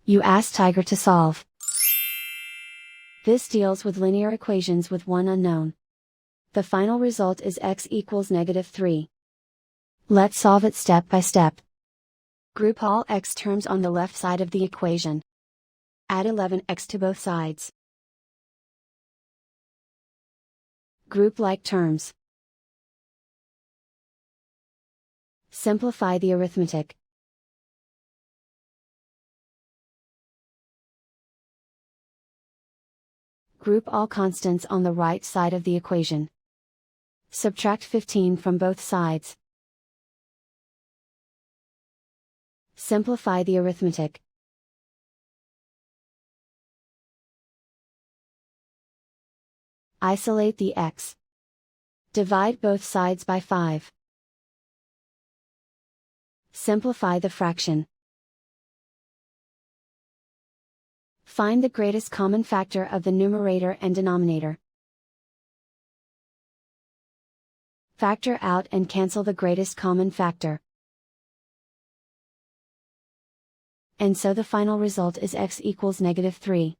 You ask Tiger to solve. This deals with linear equations with one unknown. The final result is x equals -3. Let's solve it step by step. Group all x terms on the left side of the equation. Add 11x to both sides. Group like terms. Simplify the arithmetic. Group all constants on the right side of the equation. Subtract 15 from both sides. Simplify the arithmetic. Isolate the x. Divide both sides by 5. Simplify the fraction. Find the greatest common factor of the numerator and denominator. Factor out and cancel the greatest common factor. And so the final result is x equals -3.